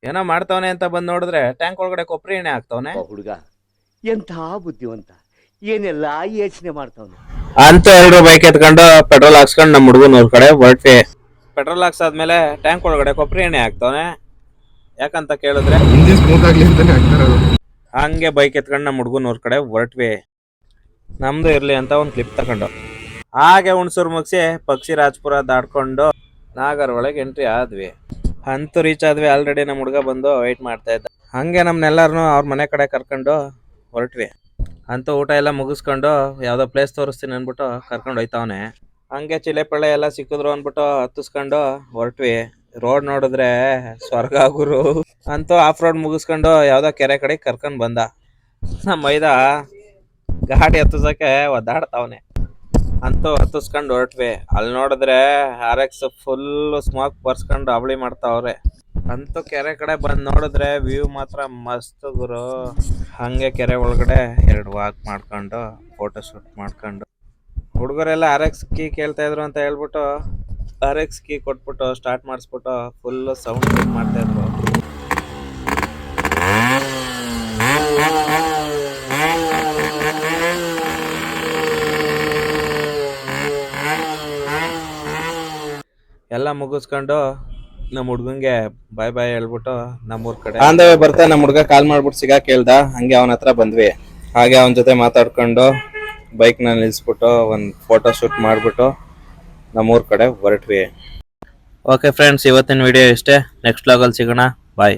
ಏನೋ ಮಾಡ್ತಾವನೆ ಅಂತ ಬಂದ್ ನೋಡಿದ್ರೆ ಟ್ಯಾಂಕ್ ಒಳಗಡೆ ಕೊಬ್ಬರಿ ಎಣ್ಣೆ ಹಾಕ್ತವನೆ. ಹುಡುಗ ಎಂಥ ಬುದ್ಧಿವಂತ, ಏನೆಲ್ಲ ಯೋಚನೆ ಮಾಡ್ತಾವನೆ ಅಂತ ಎಲ್ರು ಬೈಕ್ ಎತ್ಕೊಂಡು ಪೆಟ್ರೋಲ್ ಹಾಕ್ಸ್ಕೊಂಡು ನಮ್ಮ ಹುಡುಗನ ಊರ್ ಕಡೆ ಹೊರಟ್ವಿ. ಪೆಟ್ರೋಲ್ ಹಾಕ್ಸಾದ್ಮೇಲೆ ಟ್ಯಾಂಕ್ ಒಳಗಡೆ ಕೊಬ್ಬರಿ ಎಣ್ಣೆ ಹಾಕ್ತವನೆ. ಯಾಕಂತ ಕೇಳಿದ್ರೆ ಹಂಗೆ ಬೈಕ್ ಎತ್ಕೊಂಡು ನಮ್ಮ ಹುಡುಗನ ಊರ್ ಕಡೆ ಹೊರಟ್ವಿ. ನಮ್ದು ಇರ್ಲಿ ಅಂತ ಒಂದ್ ಕ್ಲಿಪ್ ತಗೊಂಡು ಹಾಗೆ ಹುಣಸೂರು ಮುಗಿಸಿ ಪಕ್ಷಿ ರಾಜ್ಪುರ ದಾಟ್ಕೊಂಡು ನಾಗರ್ ಒಳಗೆ ಎಂಟ್ರಿ ಆದ್ವಿ. ಅಂತೂ ರೀಚ್ ಆದ್ವಿ. ಆಲ್ರೆಡಿ ನಮ್ಮ ಹುಡುಗ ಬಂದು ವೆಯ್ಟ್ ಮಾಡ್ತಾ ಇದ್ದ. ಹಂಗೆ ನಮ್ನೆಲ್ಲರನು ಅವ್ರ ಮನೆ ಕಡೆ ಕರ್ಕೊಂಡು ಹೊರಟ್ವಿ. ಅಂತೂ ಊಟ ಎಲ್ಲ ಮುಗಿಸ್ಕೊಂಡು ಯಾವ್ದೋ ಪ್ಲೇಸ್ ತೋರಿಸ್ತೀನಿ ಅನ್ಬಿಟ್ಟು ಕರ್ಕೊಂಡು ಹೋಯ್ತಾವನೆ. ಹಂಗೆ ಚಿಲೆ ಪಳ್ಳೆ ಎಲ್ಲ ಸಿಕ್ಕಿದ್ರು ಅನ್ಬಿಟ್ಟು ಹತ್ತಿಸ್ಕೊಂಡು ಹೊರಟ್ವಿ. ರೋಡ್ ನೋಡಿದ್ರೆ ಸ್ವರ್ಗ ಗುರು. ಅಂತೂ ಆಫ್ ರೋಡ್ ಮುಗಿಸ್ಕೊಂಡು ಯಾವ್ದೋ ಕೆರೆ ಕಡೆ ಕರ್ಕೊಂಡ್ ಬಂದ. ನಮ್ಮ ಮೈದ ಗಾಡಿ ಹತ್ತಿಸಕ್ಕೆ ಒದ್ದಾಡ್ತಾವನೆ. ಅಂತೂ ಹತ್ತಿಸ್ಕೊಂಡು ಹೊರಟ್ವಿ. ಅಲ್ಲಿ ನೋಡಿದ್ರೆ RX ಫುಲ್ ಸ್ಮೋಕ್ ಬರ್ಸ್ಕೊಂಡು ಅವಳಿ ಮಾಡ್ತಾವ್ರೆ. ಅಂತೂ ಕೆರೆ ಕಡೆ ಬಂದ್ ನೋಡಿದ್ರೆ ವ್ಯೂ ಮಾತ್ರ ಮಸ್ತ್ ಗುರು. ಹಂಗೆ ಕೆರೆ ಒಳಗಡೆ 2 ವಾಕ್ ಮಾಡ್ಕೊಂಡು ಫೋಟೋ ಶೂಟ್ ಮಾಡ್ಕೊಂಡು ಹುಡುಗರೆಲ್ಲ RX ಕೀ ಕೇಳ್ತಾ ಇದ್ರು ಅಂತ ಹೇಳ್ಬಿಟ್ಟು RX ಕೀ ಕೊಟ್ಬಿಟ್ಟು ಸ್ಟಾರ್ಟ್ ಮಾಡಿಸ್ಬಿಟ್ಟು ಫುಲ್ ಸೌಂಡ್ ಮಾಡ್ತಾ ಇದ್ರು. ಎಲ್ಲ ಮುಗಿಸ್ಕೊಂಡು ನಮ್ಮ ಹುಡ್ಗಂಗೆ ಬಾಯ್ ಬಾಯ್ ಹೇಳ್ಬಿಟ್ಟು ನಮ್ಮೂರ್ ಕಡೆ ಆಂದವೇ ಬರ್ತಾ ನಮ್ಮ ಹುಡ್ಗ ಕಾಲ್ ಮಾಡ್ಬಿಟ್ಟು ಸಿಗಾ ಕೇಳ್ದ. ಹಂಗೆ ಅವನ ಹತ್ರ ಬಂದ್ವಿ. ಹಾಗೆ ಅವನ ಜೊತೆ ಮಾತಾಡ್ಕೊಂಡು ಬೈಕ್ನ ನಿಲ್ಸ್ಬಿಟ್ಟು ಒಂದು ಫೋಟೋ ಶೂಟ್ ಮಾಡ್ಬಿಟ್ಟು ನಮ್ಮೂರ್ ಕಡೆ ಹೊರಟ್ವಿ. ಓಕೆ ಫ್ರೆಂಡ್ಸ್, ಇವತ್ತಿನ ವಿಡಿಯೋ ಇಷ್ಟೇ. ನೆಕ್ಸ್ಟ್ ವ್ಲಾಗಲ್ಲಿ ಸಿಗೋಣ. ಬಾಯ್.